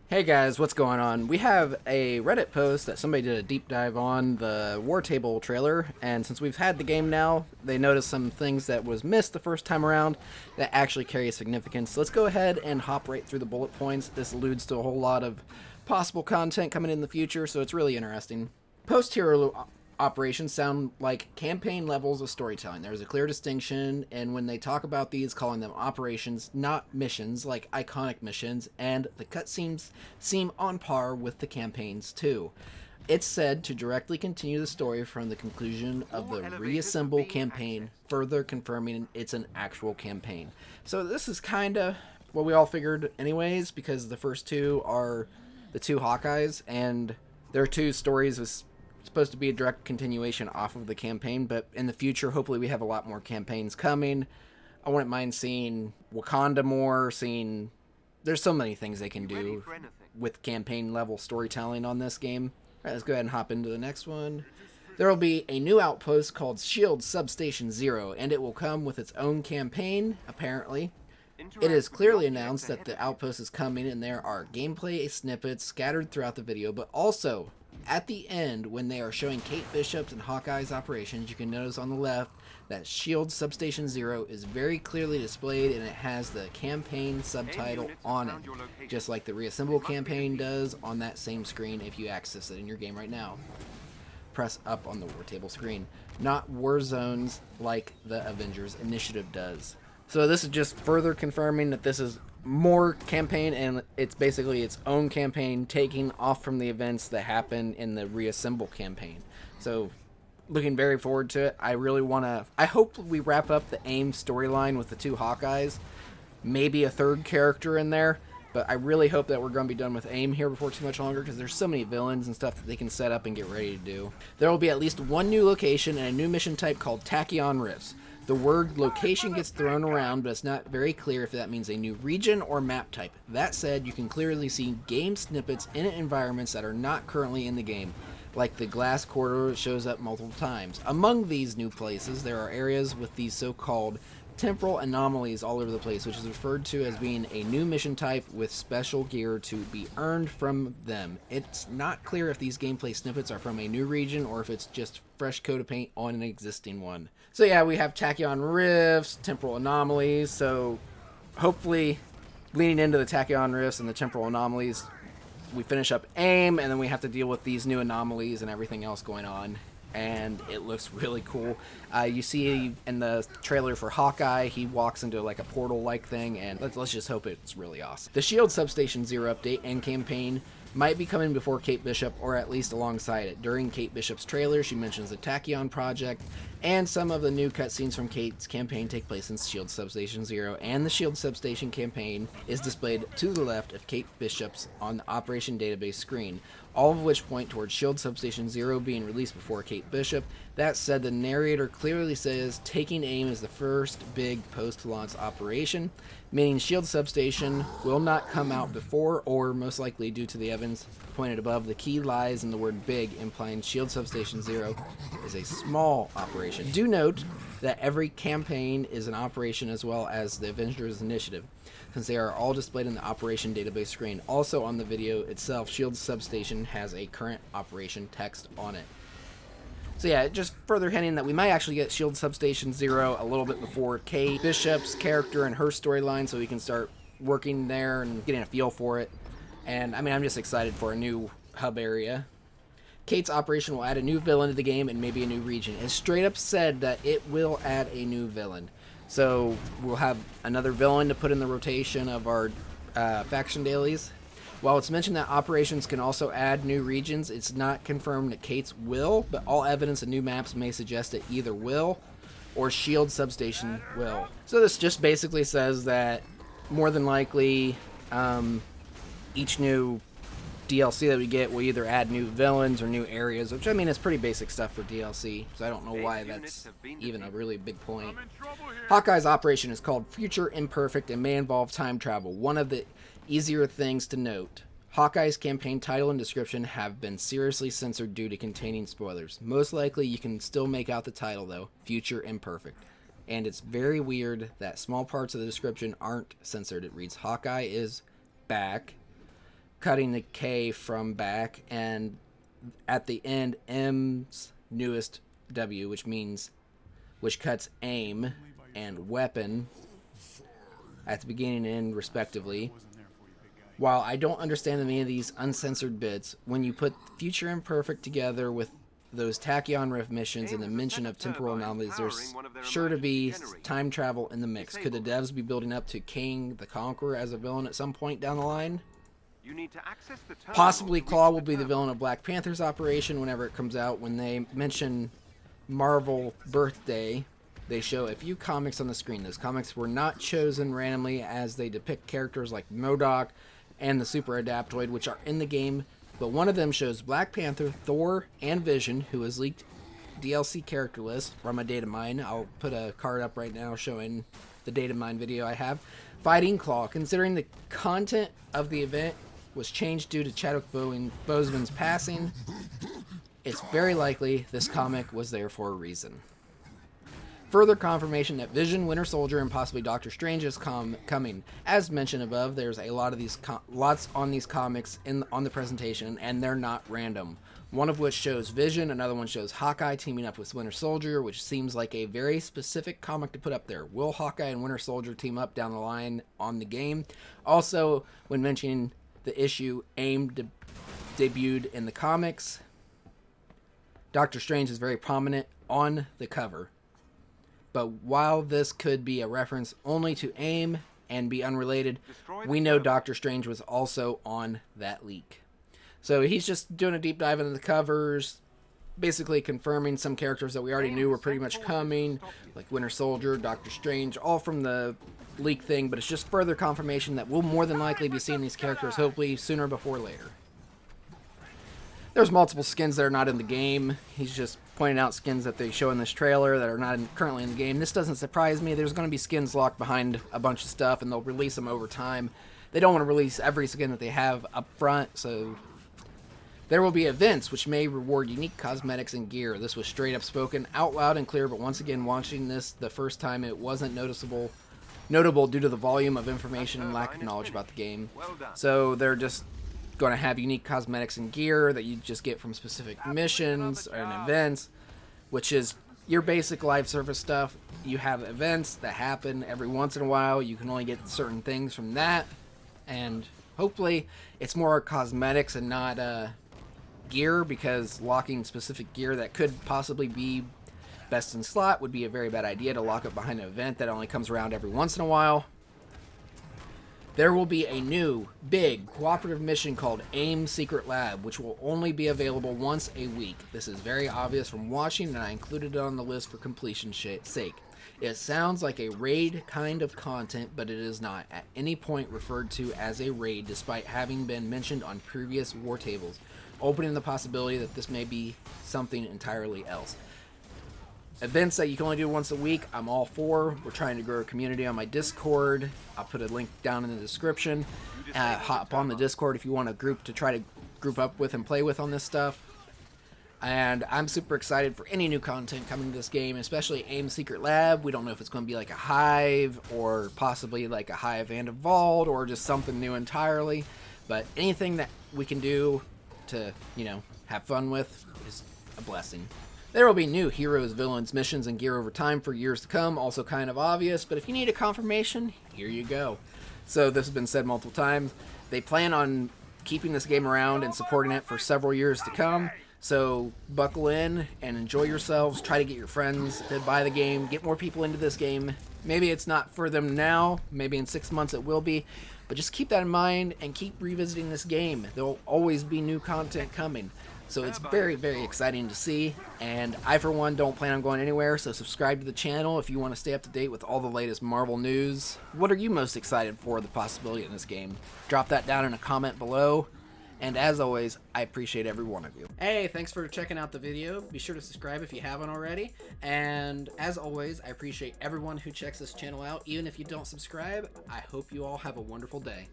Hey guys, what's going on? We have a Reddit post that somebody did a deep dive on the wartable trailer, and since we've had the game now, they noticed some things that was missed the first time around that actually carry significance. So let's go ahead and hop right through the bullet points. This alludes to a whole lot of possible content coming in the future, so it's really interesting. Post-hero operations sound like campaign levels of storytelling. There's a clear distinction, and when they talk about these, calling them operations, not missions, like iconic missions, and the cutscenes seem on par with the campaigns too. It's said to directly continue the story from the conclusion of the Reassemble campaign, further confirming it's an actual campaign. So this is kind of what we all figured anyways, because the first two are the two Hawkeyes, and their two stories was supposed to be a direct continuation off of the campaign, but in the future, hopefully we have a lot more campaigns coming. I wouldn't mind seeing Wakanda more, seeing... There's so many things they can do with campaign level storytelling on this game. All right, let's go ahead and hop into the next one. There will be a new outpost called Shield Substation Zero, and it will come with its own campaign, apparently. It is clearly announced that the outpost is coming, and there are gameplay snippets scattered throughout the video, but also at the end, when they are showing Kate Bishop's and Hawkeye's operations, you can notice on the left that Shield Substation Zero is very clearly displayed, and it has the campaign subtitle on it, just like the Reassemble campaign does on that same screen if you access it in your game right now. Press up on the war table screen, not war zones like the Avengers initiative does. So this is just further confirming that this is more campaign, and it's basically its own campaign taking off from the events that happen in the Reassemble campaign. So looking very forward to it. I hope we wrap up the AIM storyline with the two Hawkeyes, maybe a third character in there, but I really hope that we're going to be done with AIM here before too much longer, because there's so many villains and stuff that they can set up and get ready to do. There will be at least one new location and a new mission type called Tachyon Rifts. The word location gets thrown around, but it's not very clear if that means a new region or map type. That said, you can clearly see game snippets in environments that are not currently in the game, like the glass corridor that shows up multiple times. Among these new places, there are areas with these so-called temporal anomalies all over the place, which is referred to as being a new mission type with special gear to be earned from them. It's not clear if these gameplay snippets are from a new region or if it's just fresh coat of paint on an existing one. So yeah, we have Tachyon Rifts, temporal anomalies, so hopefully leaning into the Tachyon Rifts and the temporal anomalies, we finish up AIM, and then we have to deal with these new anomalies and everything else going on. And it looks really cool. You see in the trailer for Hawkeye, he walks into like a portal-like thing, and let's just hope it's really awesome. The Shield Substation Zero update and campaign might be coming before Kate Bishop, or at least alongside it. During Kate Bishop's trailer, she mentions the Tachyon project, and some of the new cutscenes from Kate's campaign take place in Shield Substation Zero, and the Shield Substation campaign is displayed to the left of Kate Bishop's on the Operation Database screen, all of which point towards Shield Substation Zero being released before Kate Bishop. That said, the narrator clearly says taking AIM is the first big post-launch operation, meaning Shield Substation will not come out before, or most likely due to the evidence pointed above. The key lies in the word big, implying Shield Substation Zero is a small operation. Do note that every campaign is an operation as well as the Avengers initiative, since they are all displayed in the Operation Database screen. Also on the video itself, Shield Substation has a current operation text on it. So yeah, just further hinting that we might actually get Shield Substation Zero a little bit before Kate Bishop's character and her storyline, so we can start working there and getting a feel for it. And I mean, I'm just excited for a new hub area. Kate's operation will add a new villain to the game and maybe a new region. It straight up said that it will add a new villain. So we'll have another villain to put in the rotation of our faction dailies. While it's mentioned that operations can also add new regions, it's not confirmed that Kate's will, but all evidence of new maps may suggest it either will or Shield Substation will. So this just basically says that more than likely each new DLC that we get will either add new villains or new areas, which I mean is pretty basic stuff for DLC, so I don't know why that's even a really big point. Hawkeye's operation is called Future Imperfect and may involve time travel. One of the easier things to note, Hawkeye's campaign title and description have been seriously censored due to containing spoilers. Most likely you can still make out the title though, Future Imperfect. And it's very weird that small parts of the description aren't censored. It reads, Hawkeye is back, cutting the K from back, and at the end, M's newest W, which cuts aim and weapon at the beginning and end, respectively. While I don't understand the meaning of these uncensored bits, when you put Future Imperfect together with those Tachyon Rift missions and the mention of temporal anomalies, there's sure to be time travel in the mix. Could the devs be building up to King the Conqueror as a villain at some point down the line? Possibly Claw will be the villain of Black Panther's operation whenever it comes out. When they mention Marvel Birthday, they show a few comics on the screen. Those comics were not chosen randomly, as they depict characters like MODOK and the Super Adaptoid, which are in the game, but one of them shows Black Panther, Thor, and Vision, who has leaked DLC character list from a data mine. I'll put a card up right now showing the data mine video I have. Fighting Claw. Considering the content of the event was changed due to Chadwick Boseman's passing, it's very likely this comic was there for a reason. Further confirmation that Vision, Winter Soldier, and possibly Doctor Strange is coming. As mentioned above, there's a lot of these lots on these comics on the presentation, and they're not random. One of which shows Vision, another one shows Hawkeye teaming up with Winter Soldier, which seems like a very specific comic to put up there. Will Hawkeye and Winter Soldier team up down the line on the game? Also, when mentioning the issue AIM debuted in the comics, Doctor Strange is very prominent on the cover. But while this could be a reference only to AIM and be unrelated, we know Doctor Strange was also on that leak. So he's just doing a deep dive into the covers, basically confirming some characters that we already knew were pretty much coming, like Winter Soldier, Doctor Strange, all from the leak thing, but it's just further confirmation that we'll more than likely be seeing these characters hopefully sooner before later. There's multiple skins that are not in the game. He's just pointing out skins that they show in this trailer that are not currently in the game. This doesn't surprise me. There's going to be skins locked behind a bunch of stuff, and they'll release them over time. They don't want to release every skin that they have up front, so there will be events which may reward unique cosmetics and gear. This was straight up spoken out loud and clear, but once again, watching this the first time, it wasn't notable due to the volume of information and lack of knowledge about the game. So they're just going to have unique cosmetics and gear that you just get from specific missions and events, which is your basic live service stuff. You have events that happen every once in a while. You can only get certain things from that, and hopefully it's more cosmetics and not gear, because locking specific gear that could possibly be best in slot would be a very bad idea to lock it behind an event that only comes around every once in a while. There will be a new, big, cooperative mission called AIM Secret Lab, which will only be available once a week. This is very obvious from watching, and I included it on the list for completion's sake. It sounds like a raid kind of content, but it is not at any point referred to as a raid, despite having been mentioned on previous war tables, opening the possibility that this may be something entirely else. Events that you can only do once a week, I'm all for. We're trying to grow a community on my Discord. I'll put a link down in the description. Hop on the Discord if you want a group to try to group up with and play with on this stuff. And I'm super excited for any new content coming to this game, especially AIM Secret Lab. We don't know if it's going to be like a Hive, or possibly like a Hive and a Vault, or just something new entirely. But anything that we can do to, have fun with is a blessing. There will be new heroes, villains, missions, and gear over time for years to come, also kind of obvious, but if you need a confirmation, here you go. So this has been said multiple times. They plan on keeping this game around and supporting it for several years to come, so buckle in and enjoy yourselves. Try to get your friends to buy the game, get more people into this game. Maybe it's not for them now, maybe in 6 months it will be, but just keep that in mind and keep revisiting this game. There will always be new content coming. So it's very, very exciting to see, and I, for one, don't plan on going anywhere, so subscribe to the channel if you want to stay up to date with all the latest Marvel news. What are you most excited for the possibility in this game? Drop that down in a comment below, and as always, I appreciate every one of you. Hey, thanks for checking out the video. Be sure to subscribe if you haven't already, and as always, I appreciate everyone who checks this channel out. Even if you don't subscribe, I hope you all have a wonderful day.